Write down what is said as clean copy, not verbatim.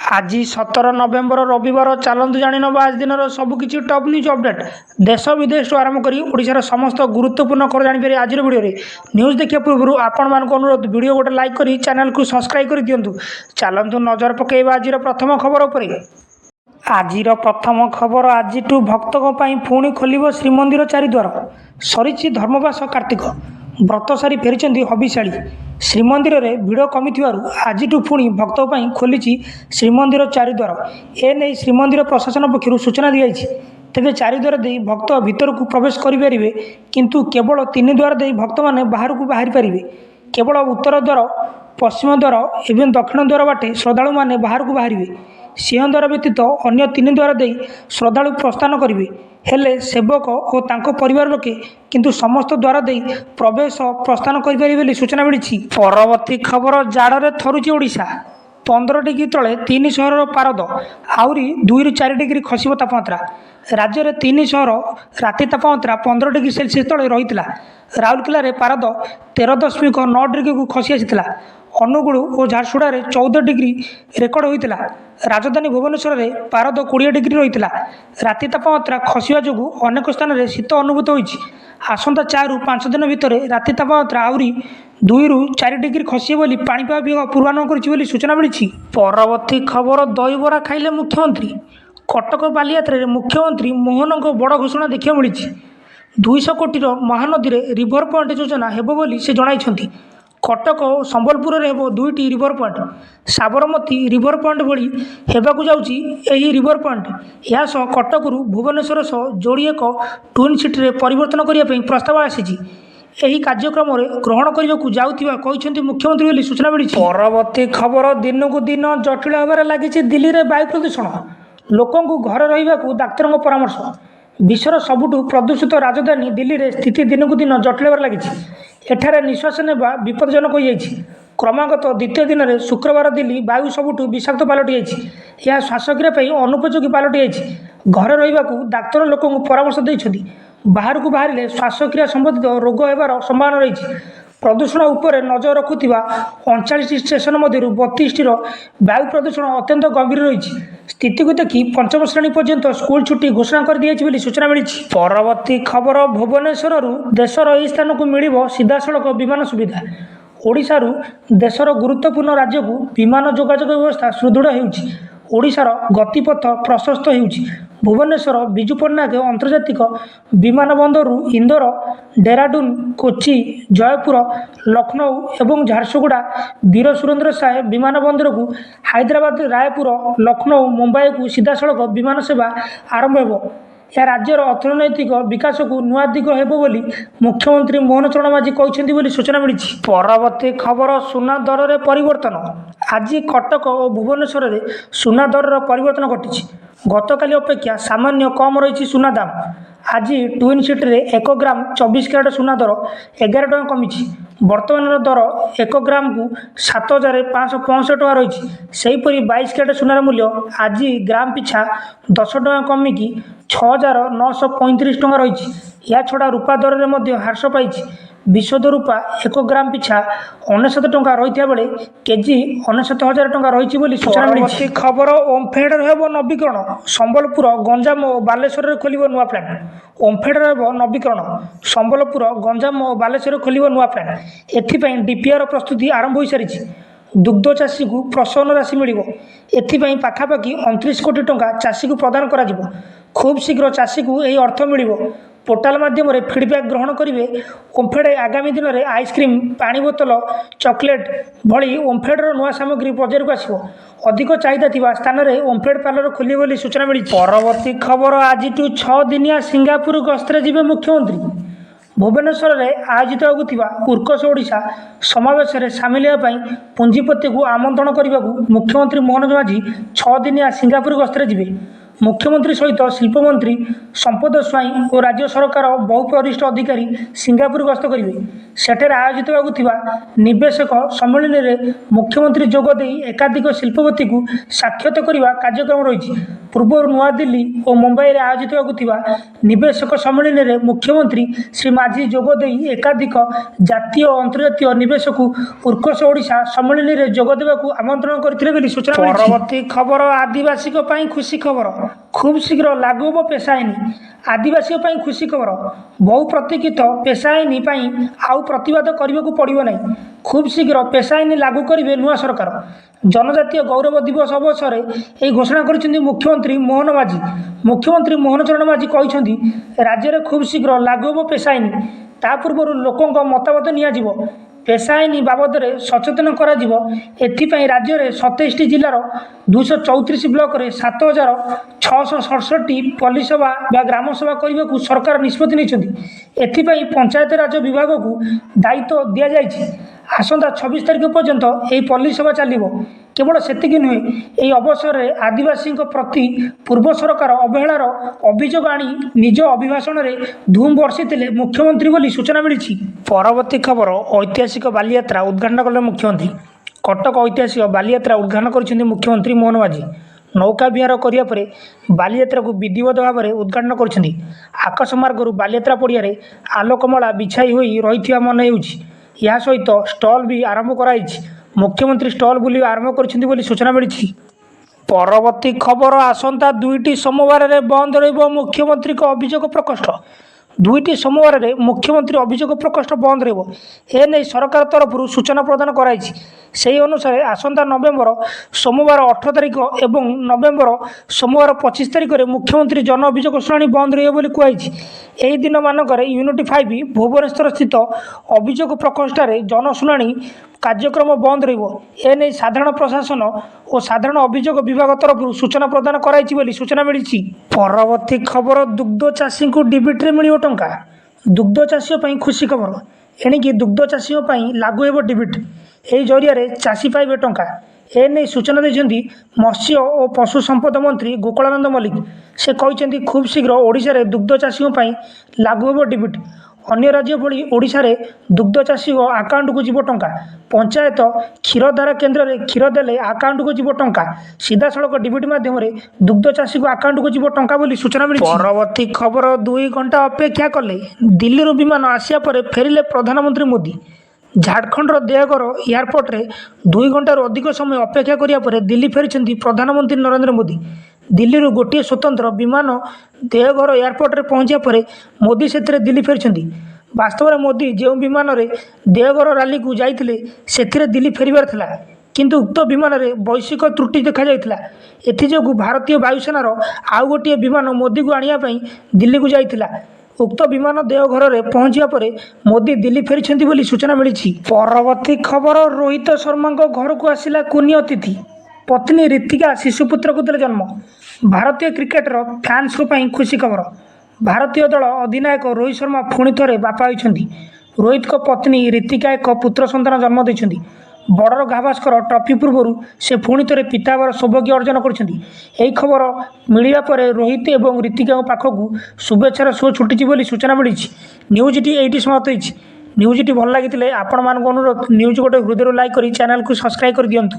आज 17 नवेम्बर रविवार चलतु जाणीनवा आज दिन सबकि टॉप न्यूज अपडेट देश विदेश आरंभ कर ओडिशार समस्त गुरुत्वपूर्ण खबर जापर आज वीडियो न्यूज देखा पूर्व आपण मान अनुरोध वीडियो गोटे लाइक कर चैनल को सब्सक्राइब कर दिंतु। चलतु नजर पकेबा आज प्रथम खबर उपर। आज प्रथम खबर आज भक्तों पुणी खोल श्रीमंदिर चारिद्वार सरी धर्मवास कार्तिक व्रत सारी फेरी हबिशाड़ी श्रीमंदिर में भिड़ कमी आज पुणी भक्तों खोली श्रीमंदिर चारिद्वार एने श्रीमंदिर प्रशासन पक्षर सूचना दी जाएगी। तेज चारिद्वार दे भक्त भीतर को प्रवेश करें किंतु केवल 3 द्वार दे भक्त मैंने बाहर को बाहरी पारे। केवल उत्तर द्वार पश्चिम द्वार एवं दक्षिण द्वार बाटे श्रद्धालु मैंने बाहर को बाहर सिंह द्वार व्यतीत अन्य 3 द्वार दे श्रद्धालु प्रस्थान करेंगे। हेले सेवक और तांको परिवार लोके किंतु समस्त द्वार दे प्रवेश प्रस्थान करें सूचना मिली। परवर्ती खबर जाड़े थरुची ओडिशा 15 डिग्री तले 3 सहर पारद आहरी 2 ରୁ 4 डिग्री खसब तापमात्रा। राज्य में 3 सहर राति तापमात्रा 15 डिग्री सेल्सियस तले रही। राउरकेला रे पारद 13.9 डिग्री को खसी आसाला। अनुगुल और झारसुड़ा रे 14 डिग्री रेकर्ड होता। राजधानी भुवनेश्वर में पारद 20 डिग्री रही। राति तापमात्रा खसवा जो अनेक स्थान में शीत अनुभूत होती। आसंता 4 ରୁ 5 दिन भितर राति तापमात्रा आहरी 2 ରୁ 4 डिग्री खसे बोली पाणीपाग विभाग पूर्वानुमान कर सूचना मिली। परवर्ती खबर दहीबरा खाइले मुख्यमंत्री कटक बालियात्रा मुख्यमंत्री मोहन को बड़ घोषणा देखा मिली। 200 कोटी महानदी में रिभर पॉइंट योजना हेब बोली से जणाई। कटक और संबलपुर में हेब 2टी river point Sabarmati river point भली हेबाकु जाउची। एही रिभर पॉइंट या सह कटक रु भुवनेश्वर सह जोड़ी एक ट्विन सिटी रे परिवर्तन करिया पई प्रस्ताव आसीची। एही कार्यक्रम रे ग्रहण करबाकु जाउथिबा कहिसेंती मुख्यमंत्री बोली सूचना मिली। परवर्ती खबर दिन को दिन जटिल होबार लागिछि दिल्ली रे वायु प्रदूषण लोकों को घर रहिबाकु डाक्तरों को परामर्श। विश्वर सबुठु प्रदूषित राजधानी दिल्ली रे स्थिति दिन को दिन जटिल होबार लागिछि। एठारे निश्वास नेबा विपदजनक हो जाइछि। क्रमागत द्वितीय दिन में शुक्रवार दिल्ली वायु सबुठु विषाक्त पलटि जाइछि। यह श्वासक्रिया पई अनुपयोगी पलटि जाइछि। घर रहिबाकु डाक्तर लोकों को परामर्श दैछथि। बाहर को बाहरिले श्वासक्रिया संबंधित रोग हेबार संभावना रही। प्रदूषण उपर नजर रखुवा 39 स्टेशन मध्य 32 वायु प्रदूषण अत्यंत गंभीर रही। स्थिति को देखि 5म श्रेणी पर्यंत स्कूल छुट्टी घोषणा कर दी सूचना मिली। परवर्ती खबर भुवनेश्वर देशर यह स्थान को मिल सीधासलख विमान सुविधा। ओडिशा देशर गुरुत्वपूर्ण राज्य को विमान जोगाजोग व्यवस्था सुदृढ़ होउछि। ओडिशार गतिपथ प्रशस्त होउछि। भुवनेश्वर विजु पट्टनायक अंतर्जातिक विमान बंदर इंदोर डेराडून कोची जयपुर लखनऊ एवं झारसुगुड़ा वीर सुरेंद्र साय विमान बंदर को हैदराबाद रायपुर लखनऊ मुंबई को सीधासलख विमान सेवा आरंभ हो। यह राज्यर अर्थनैतिक विकास को नुआ दिग हेब बोली मुख्यमंत्री मोहन चरण माझी कहते बोली सूचना मिली। परवर्ती खबर सुना दर में परिवर्तन आज कटक और भुवनेश्वर में सुना दर परिवर्तन घटी। गतकाली अपेक्षा सामान्य कम रही सुना दाम। आज ट्विन सिटी रे 1 ग्राम 24 कैरेट सुना दर 11 टका कमी। बर्तमान दर 1 ग्राम को 7565 टका रही। सेहीपरि 22 कैरेट सुनार मूल्य आज ग्राम पिछा 10 टका कमिकी 6935 टका रही। या छड़ा रूपा दर में ह्रास पाई। विशुद्ध रूपा 1 ग्राम पिछा 69 टका रही बेले केजी 69,000 टका रही सूचना मिली। खबर ओमफेडर हेब नवीकरण संबलपुर गंजाम और बालेश्वर खोल नुआ प्लांट। ओमफेडर हेब नवीकरण संबलपुर गंजाम और बालेश्वर खोल नुआ प्लांट। एथिपाई डीपीआर प्रस्तुति आरंभ हो सारी। दुग्ध चाषी को प्रोत्साहन राशि मिल। एथिपाई पाखापाखि 29 कोटी टंका चाषी को प्रदान करा जिवो। खूब शीघ्र चाषी को यही अर्थ मिल। पोर्टाल माध्यम फीडबैक ग्रहण करेंगे। ओमफेड आगामी दिन में आइसक्रीम पानी बोतल चॉकलेट भली ओमफेडर नुआ सामग्री बजार को आसो। अधिक चाहिदा थिबा स्थान में ओमफेड पार्लर खोलिए बोली सूचना मिली। परवर्ती खबर आज 6 दिनिया सिंगापुर गस्तर जीवे मुख्यमंत्री। भुवनेश्वर में आयोजित होगा उर्कस ओडिशा समावेश में सामिल होगापी पुंजीपति को आमंत्रण करने को मुख्यमंत्री मोहन माझी 6 दिनिया सिंगापुर गस्तर जीवे। मुख्यमंत्री सहित शिल्पमंत्री संपद स्वाई और राज्य सरकार बहु वरिष्ठ अधिकारी सिंगापुर गस्त करेंगे। सेठे आयोजित होगा निवेशक सम्मेलन में मुख्यमंत्री जोगदे एकाधिक शिल्पपति को साक्षात करने कार्यक्रम रही। पूर्व नूआ दिल्ली और मुंबई में आयोजित होगा निवेशक सम्मेलन में मुख्यमंत्री श्री माझी जोगदे एकाधिक जातीय और अंतर्जातीय निवेशक उत्कर्ष ओडिशा सम्मेलन में जोगदेवा आमंत्रण करते सूचना। परवर्ती खबर आदिवासी खुशी खबर खूब शीघ्र लागू हम पेशा आईन। आदिवासी खुशी खबर बहु प्रतीक्षित पेशा आईन आउ प्रतिवाद करने को पड़ो ना। खूब शीघ्र पेशा आईन लागू करेंगे नुआ सरकार। जनजातीय गौरव दिवस अवसर में घोषणा कर मुख्यमंत्री मोहन माझी। मुख्यमंत्री मोहन चरण माझी कहते राज्य में खूब शीघ्र लागू हम पेशा आईन। ता पूर्व लोकों मतामत नियाजिब। पेशा आईन बाबद में सचेतन कर राज्य में 27 जिलार 234 ब्लॉक में 7667 पल्ली सभा ग्राम सभा करने को सरकार निष्पत्ति नहीं। पंचायत राज विभाग को दायित्व दि जाएगी। आसंता 26 तारीख पर्यंत यह पल्ली सभा चलो। केवल सेतिक नुहे यह अवसर में आदिवासी प्रति पूर्व सरकार अवहेलार अभियोग आनी निज अभिभाषण में धूम बर्षिले मुख्यमंत्री बोली सूचना मिली। परवर्ती खबर ऐतिहासिक बालीयात्रा उद्घाटन कले मुख्यमंत्री। कटक ऐतिहासिक बालीयात्रा उद्घाटन कर मुख्यमंत्री मोहन माझी। नौका विहार करने बालीयात्रा को विधिवत भाव में उद्घाटन कर आकाशमार्ग बालीयात्रा पड़िया आलोकमाला बिछाई हो रही मन या सहित स्टल भी आरंभ कराई। मुख्यमंत्री स्टल बुल आरंभ कर सूचना मिली। परवर्ती खबर आसंता 2टी सोमवार में बंद रहिबो मुख्यमंत्री अभियोग प्रकोष्ठ। 2टी सोमवार में मुख्यमंत्री अभियोग प्रकोष्ठ बंद रही सरकार तरफ सूचना प्रदान कराई। से अनुसार आसंता नवेम्बर सोमवार 18 तारीख और नवेम्बर सोमवार 25 तारीख में मुख्यमंत्री जन अभियोग शुणाणी बंद रही कहुई। दिन मानक यूनिट 5 भुवनेश्वर स्थित अभियोग प्रकोष्ठ जनशुणाणी कार्यक्रम बंद रही साधारण प्रशासन और साधारण अभियोग विभाग तरफ सूचना प्रदान कराई सूचना मिली। परवर्ती खबर दुग्ध चाषी को डीबीटी मिल टंका। दुग्ध चाषी खुशी खबर एणिकी दुग्ध चाषी लागू हो डीबीटी। यह जरिया चाषी पाइबे टंका। एने सूचना देते मत्स्य और पशु संपद मंत्री गोकुलानंद मल्लिक। से कहते खूब शीघ्र ओडिशा रे दुग्ध चाषी लागू हो डीबीटी। अन्य राज्य भली ओडिशा रे दुग्ध चाषी आकाउंट को जीव टंका। पंचायत क्षीरधारा केन्द्र में क्षीर देले आकाउंट को जीव टंका। सीधा सड़क डीबीटी माध्यम दुग्ध चाषी को आकाउंट को जीव टंका बोली सूचना मिली। परवर्ती खबर 2 घंटा अपेक्षा कले दिल्ली विमान आसिया पर फेरिले प्रधानमंत्री मोदी। झारखंड देवघर एयरपोर्ट रे 2 घंटार अधिक समय अपेक्षा करिया पर दिल्ली फेरी प्रधानमंत्री नरेंद्र मोदी। दिल्ली गोटे स्वतंत्र विमान देवघर एयरपोर्ट रे पहुंचा पर मोदी से दिल्ली फेरी। वास्तव में मोदी जो विमान रे देवघर रैली को जाइए से दिल्ली फेरबार थिला, किंतु उक्त विमान रे वैश्विक त्रुटि देखा जाइथिला। एथिजोगु भारतीय वायुसेनार आउ गोटे विमान मोदी को आनिया पई दिल्ली को जाइथिला। उक्त विमान देवघर में पहुंचा पर मोदी दिल्ली फेरी बोली सूचना मिली। परवर्ती खबर रोहित शर्मा घर को आसिला कुनी अतिथि। पत्नी ऋतिका शिशुपुत्र को देले जन्म। भारतीय क्रिकेटर फैंस को खुशी खबर। भारतीय दल अधिनायक रोहित शर्मा पुणी थे बापा होती। रोहित को पत्नी ऋतिका एक पुत्र संतान जन्म देती। बड़र गाभास्कर ट्रॉफी पूर्व से पुणी थे पिता हेबार सौभाग्य अर्जन कर खबर मिलवा पर रोहित और ऋतिका पाखक शुभेच्छार शो छुटी बोली सूचना मिली। न्यूजटी ये समाप्त होती। न्यूजटी भल लगी आपण मान अनुरोध न्यूज गोटे हृदय लाइक कर चैनल को सब्सक्राइब कर दिंतु।